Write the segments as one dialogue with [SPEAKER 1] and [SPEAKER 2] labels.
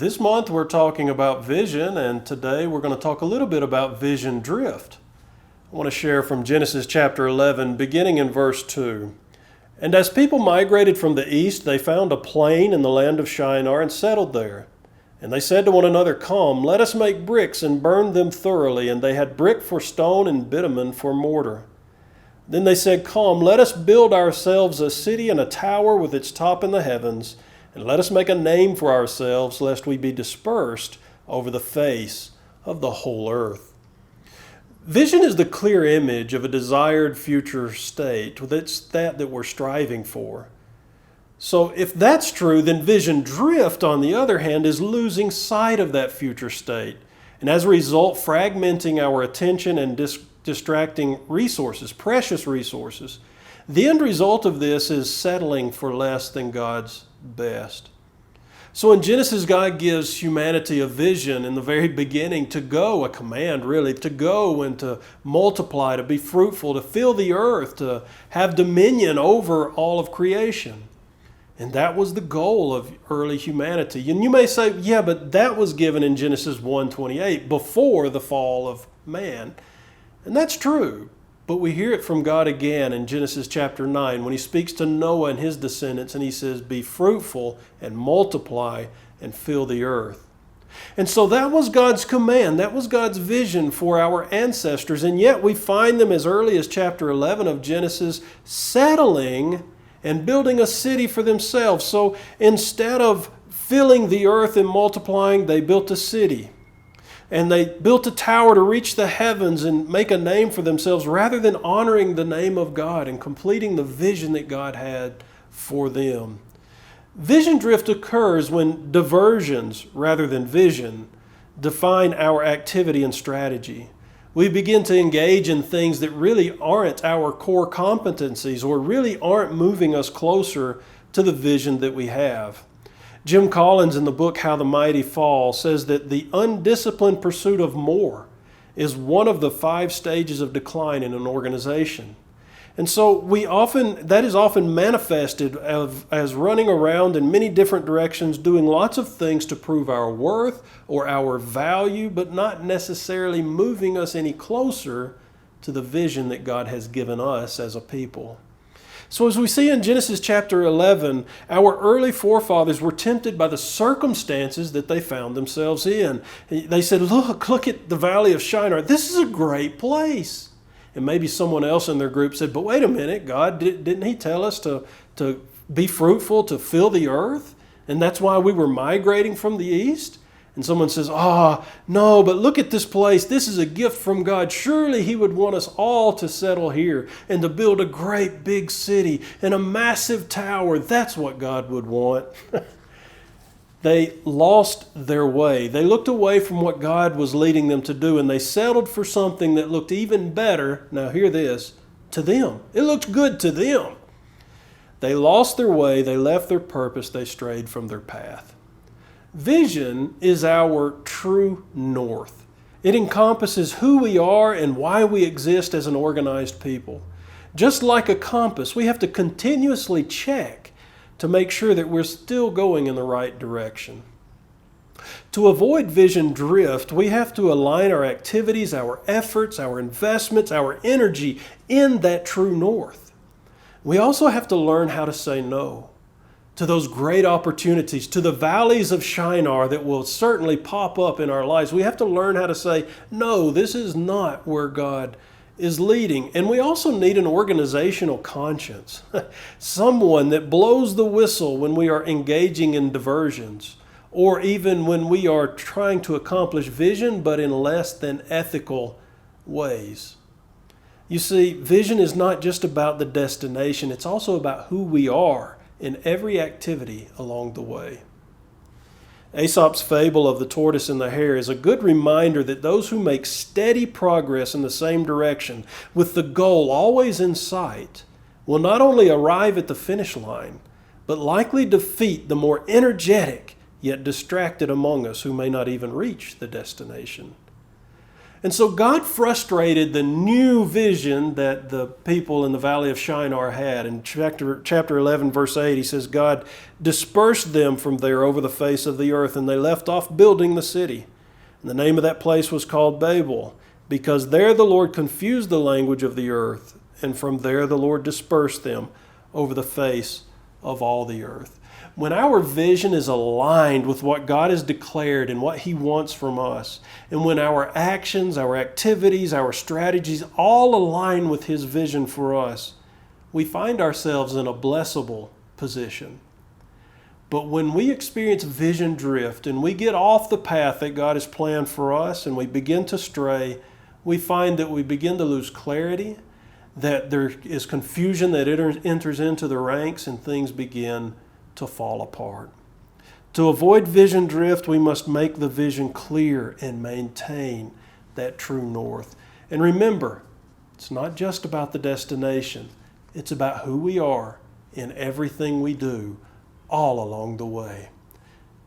[SPEAKER 1] This month we're talking about vision, and today we're going to talk a little bit about vision drift. I want to share from Genesis chapter 11, beginning in verse 2. And as people migrated from the east, they found a plain in the land of Shinar and settled there. And they said to one another, "Come, let us make bricks and burn them thoroughly." And they had brick for stone and bitumen for mortar. Then they said, "Come, let us build ourselves a city and a tower with its top in the heavens, and let us make a name for ourselves, lest we be dispersed over the face of the whole earth." Vision is the clear image of a desired future state. It's that we're striving for. So if that's true, then vision drift, on the other hand, is losing sight of that future state, and as a result, fragmenting our attention and distracting resources, precious resources. The end result of this is settling for less than God's best. So in Genesis, God gives humanity a vision in the very beginning to go, a command really, to go and to multiply, to be fruitful, to fill the earth, to have dominion over all of creation. And that was the goal of early humanity. And you may say, yeah, but that was given in Genesis 1:28, before the fall of man. And that's true. But we hear it from God again in Genesis chapter 9 when he speaks to Noah and his descendants, and he says, "Be fruitful and multiply and fill the earth." And so that was God's command. That was God's vision for our ancestors. And yet we find them as early as chapter 11 of Genesis settling and building a city for themselves. So instead of filling the earth and multiplying, they built a city. And they built a tower to reach the heavens and make a name for themselves rather than honoring the name of God and completing the vision that God had for them. Vision drift occurs when diversions rather than vision define our activity and strategy. We begin to engage in things that really aren't our core competencies or really aren't moving us closer to the vision that we have. Jim Collins, in the book How the Mighty Fall, says that the undisciplined pursuit of more is one of the 5 stages of decline in an organization. And so that is often manifested as running around in many different directions, doing lots of things to prove our worth or our value, but not necessarily moving us any closer to the vision that God has given us as a people. So as we see in Genesis chapter 11, our early forefathers were tempted by the circumstances that they found themselves in. They said, look at the valley of Shinar. This is a great place. And maybe someone else in their group said, but wait a minute, God, didn't he tell us to be fruitful, to fill the earth? And that's why we were migrating from the east? And someone says, no, but look at this place. This is a gift from God. Surely he would want us all to settle here and to build a great big city and a massive tower. That's what God would want. They lost their way. They looked away from what God was leading them to do, and they settled for something that looked even better, now hear this, to them. It looked good to them. They lost their way. They left their purpose. They strayed from their path. Vision is our true north. It encompasses who we are and why we exist as an organized people. Just like a compass, we have to continuously check to make sure that we're still going in the right direction. To avoid vision drift, we have to align our activities, our efforts, our investments, our energy in that true north. We also have to learn how to say no to those great opportunities, to the valleys of Shinar that will certainly pop up in our lives. We have to learn how to say, no, this is not where God is leading. And we also need an organizational conscience, someone that blows the whistle when we are engaging in diversions, or even when we are trying to accomplish vision, but in less than ethical ways. You see, vision is not just about the destination, it's also about who we are in every activity along the way. Aesop's fable of the tortoise and the hare is a good reminder that those who make steady progress in the same direction, with the goal always in sight, will not only arrive at the finish line, but likely defeat the more energetic yet distracted among us who may not even reach the destination. And so God frustrated the new vision that the people in the valley of Shinar had. In chapter 11, verse 8, he says, God dispersed them from there over the face of the earth, and they left off building the city. And the name of that place was called Babel, because there the Lord confused the language of the earth, and from there the Lord dispersed them over the face of all the earth. When our vision is aligned with what God has declared and what He wants from us, and when our actions, our activities, our strategies all align with His vision for us, we find ourselves in a blessable position. But when we experience vision drift and we get off the path that God has planned for us and we begin to stray, we find that we begin to lose clarity, that there is confusion that enters into the ranks, and things begin to fall apart. To avoid vision drift, we must make the vision clear and maintain that true north. And remember, it's not just about the destination. It's about who we are in everything we do all along the way.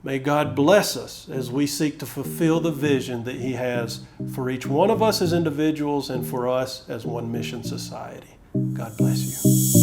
[SPEAKER 1] May God bless us as we seek to fulfill the vision that He has for each one of us as individuals and for us as One Mission Society. God bless you.